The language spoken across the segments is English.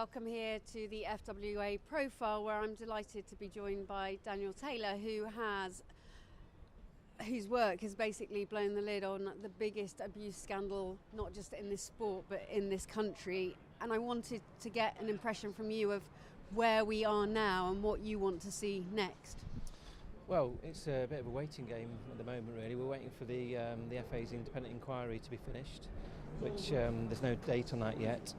Welcome here to the FWA Profile, where I'm delighted to be joined by Daniel Taylor, whose work has basically blown the lid on the biggest abuse scandal, not just in this sport, but in this country. And I wanted to get an impression from you of where we are now and what you want to see next. Well, it's a bit of a waiting game at the moment, really. We're waiting for the FA's independent inquiry to be finished, which there's no date on that yet.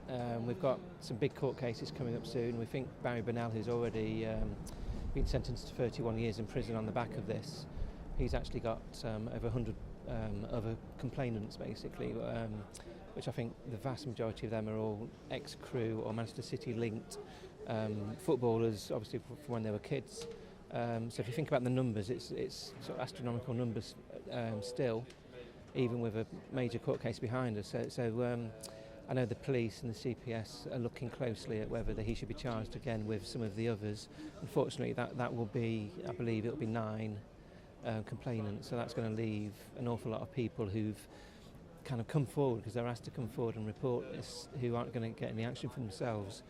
We've got some big court cases coming up soon. We think Barry Burnell, who's already been sentenced to 31 years in prison on the back of this, he's actually got over 100 other complainants, basically, which I think the vast majority of them are all ex-Crewe or Manchester City linked footballers, obviously from when they were kids. So if you think about the numbers, it's sort of astronomical numbers still, even with a major court case behind us. So I know the police and the CPS are looking closely at whether he should be charged again with some of the others. Unfortunately, that will be, I believe, it'll be 9 complainants. So that's going to leave an awful lot of people who've kind of come forward because they're asked to come forward and report this, who aren't going to get any action for themselves.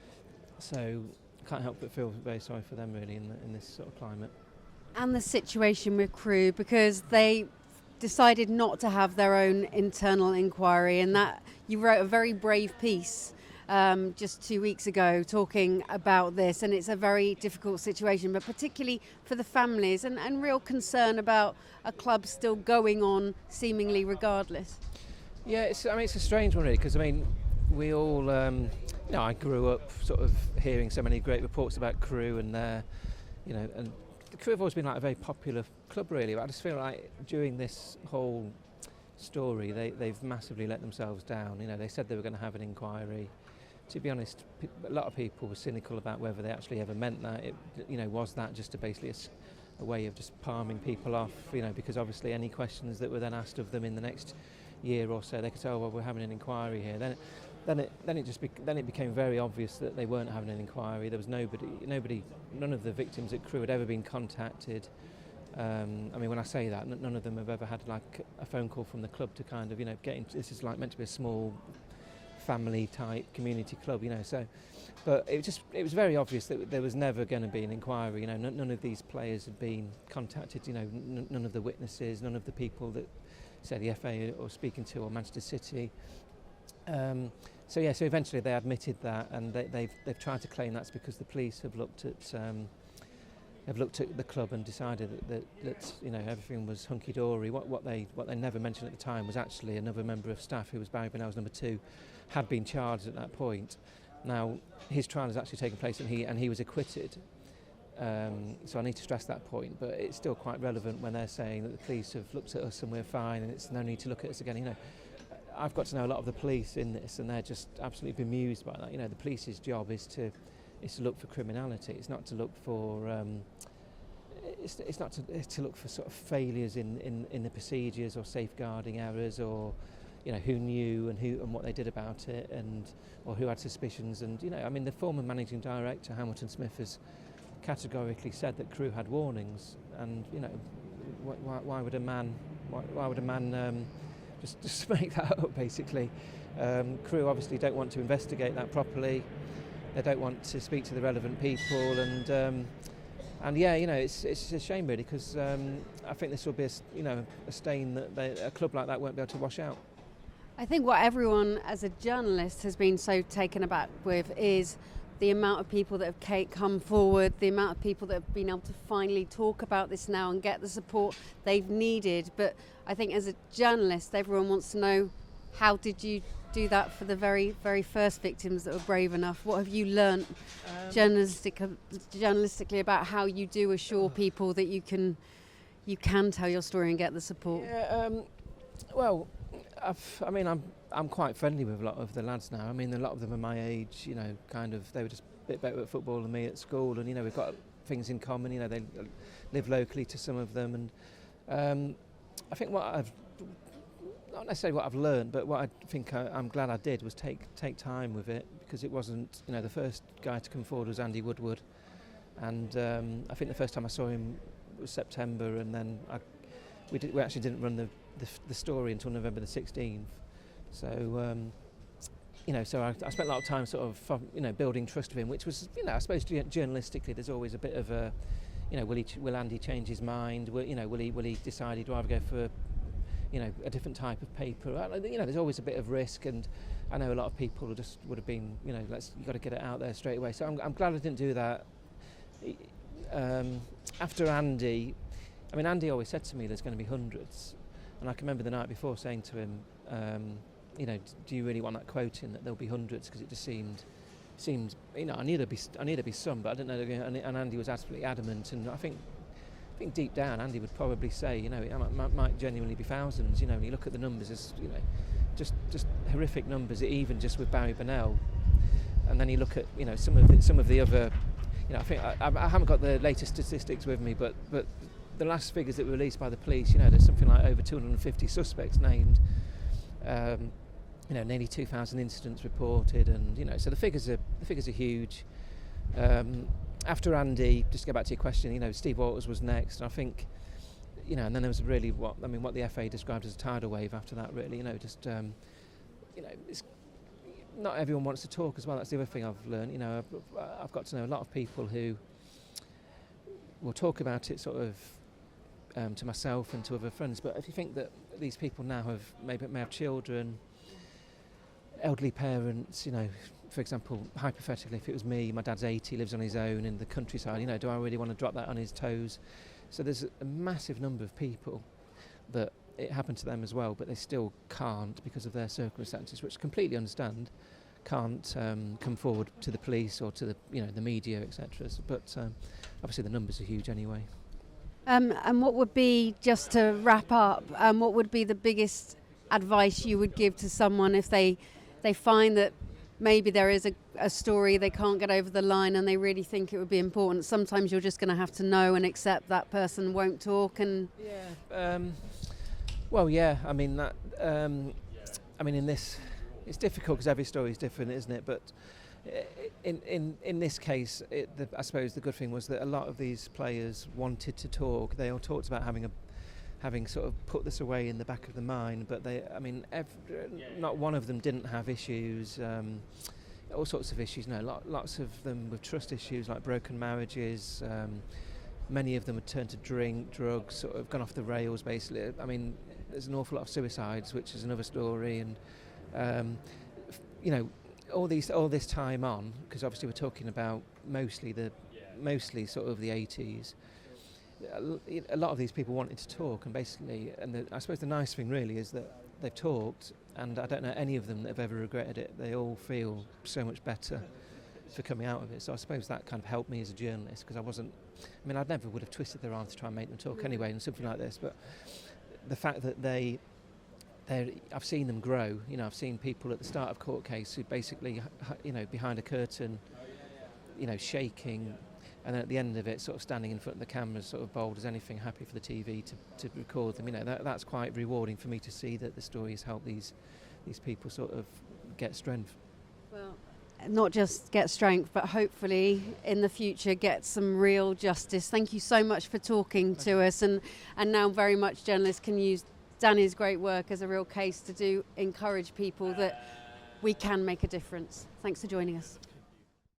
So can't help but feel very sorry for them, really, in this sort of climate. And the situation with Crewe, because they decided not to have their own internal inquiry, and that you wrote a very brave piece just 2 weeks ago talking about this, and it's a very difficult situation, but particularly for the families and real concern about a club still going on seemingly regardless. Yeah, it's a strange one, really, because we all I grew up sort of hearing so many great reports about Crewe, and and Crewe have always been like a very popular club, really. But I just feel like during this whole story, they've massively let themselves down. They said they were going to have an inquiry. To be honest, a lot of people were cynical about whether they actually ever meant that. Was that just basically a way of just palming people off? Because obviously any questions that were then asked of them in the next year or so, they could say, "Oh, well, we're having an inquiry here." Then it became very obvious that they weren't having an inquiry. There was none of the victims at Crewe had ever been contacted. When I say that, none of them have ever had like a phone call from the club to kind of get into. This is like meant to be a small family type community club, So, but it was very obvious that there was never going to be an inquiry. None of these players had been contacted. None of the witnesses, none of the people that say the FA or speaking to or Manchester City. So eventually they admitted that, and they've tried to claim that's because the police have looked at the club and decided that everything was hunky dory. What they never mentioned at the time was actually another member of staff, who was Barry Burnell's number 2, had been charged at that point. Now his trial has actually taken place, and he was acquitted. So I need to stress that point, but it's still quite relevant when they're saying that the police have looked at us and we're fine, and it's no need to look at us again. I've got to know a lot of the police in this, and they're just absolutely bemused by that. The police's job is to look for criminality. It's not to look for it's not to look for sort of failures in the procedures or safeguarding errors, or who knew and what they did about it, or who had suspicions. And the former managing director, Hamilton Smith, has categorically said that Crewe had warnings, and why would a man just make that up, basically? Crewe obviously don't want to investigate that properly. They don't want to speak to the relevant people, and it's a shame, really, because I think this will be a stain that a club like that won't be able to wash out. I think what everyone as a journalist has been so taken aback with is the amount of people that have come forward, the amount of people that have been able to finally talk about this now and get the support they've needed. But I think as a journalist, everyone wants to know, how did you do that for the very, very first victims that were brave enough? What have you learnt journalistically about how you do assure people that you can tell your story and get the support? Yeah, I'm quite friendly with a lot of the lads now. A lot of them are my age, they were just a bit better at football than me at school, and we've got things in common. They live locally to some of them, and I think not necessarily what I've learned, but what I think I'm glad I did was take time with it, because it wasn't, the first guy to come forward was Andy Woodward, and I think the first time I saw him was September, and then we actually didn't run the story until November the 16th. So so I spent a lot of time sort of, building trust with him, which was, I suppose journalistically there's always a bit of a, will Andy change his mind? Will he decide he'd rather go for, a different type of paper? There's always a bit of risk, and I know a lot of people just would have been, you got to get it out there straight away. So I'm glad I didn't do that. After Andy, Andy always said to me there's going to be hundreds, and I can remember the night before saying to him, do you really want that quote in that there'll be hundreds? Because it just seemed, I knew there'd be some, but I didn't know. And Andy was absolutely adamant, and I think deep down Andy would probably say, it might genuinely be thousands. When you look at the numbers, as just horrific numbers, even just with Barry Bennell, and then you look at some of the other, I think I haven't got the latest statistics with me, but the last figures that were released by the police, there's something like over 250 suspects named. Nearly 2,000 incidents reported, and so the figures are huge. After Andy, just to go back to your question, Steve Waters was next, and I think, and then there was really what the FA described as a tidal wave after that. Really, it's not everyone wants to talk as well. That's the other thing I've learned. I've got to know a lot of people who will talk about it sort of to myself and to other friends. But if you think that these people now may have children, elderly parents, for example, hypothetically, if it was me, my dad's 80, lives on his own in the countryside, do I really want to drop that on his toes? So there's a massive number of people that it happened to them as well, but they still can't, because of their circumstances, which I completely understand, can't come forward to the police or to the media, etc. But obviously the numbers are huge anyway. And what would be, just to wrap up, what would be the biggest advice you would give to someone if they find that maybe there is a story they can't get over the line and they really think it would be important? Sometimes you're just going to have to know and accept that person won't talk. And in this, it's difficult because every story is different, isn't it? But in this case, I suppose the good thing was that a lot of these players wanted to talk. They all talked about having sort of put this away in the back of the mind, but not one of them didn't have issues, all sorts of issues. Lots of them with trust issues, like broken marriages. Many of them had turned to drink, drugs, sort of gone off the rails, basically. There's an awful lot of suicides, which is another story, and all this time on, because obviously we're talking about mostly sort of the 80s. A lot of these people wanted to talk, and basically, I suppose the nice thing really is that they've talked, and I don't know any of them that have ever regretted it. They all feel so much better for coming out of it. So I suppose that kind of helped me as a journalist, because I never would have twisted their arm to try and make them talk anyway, and something like this. But the fact that I've seen them grow. I've seen people at the start of court case who basically, behind a curtain, shaking. And then at the end of it, sort of standing in front of the cameras, sort of bold as anything, happy for the TV to record them. That's quite rewarding for me to see that the story has helped these people sort of get strength. Well, not just get strength, but hopefully in the future get some real justice. Thank you so much for talking to us, and now very much journalists can use Danny's great work as a real case to encourage people that we can make a difference. Thanks for joining us.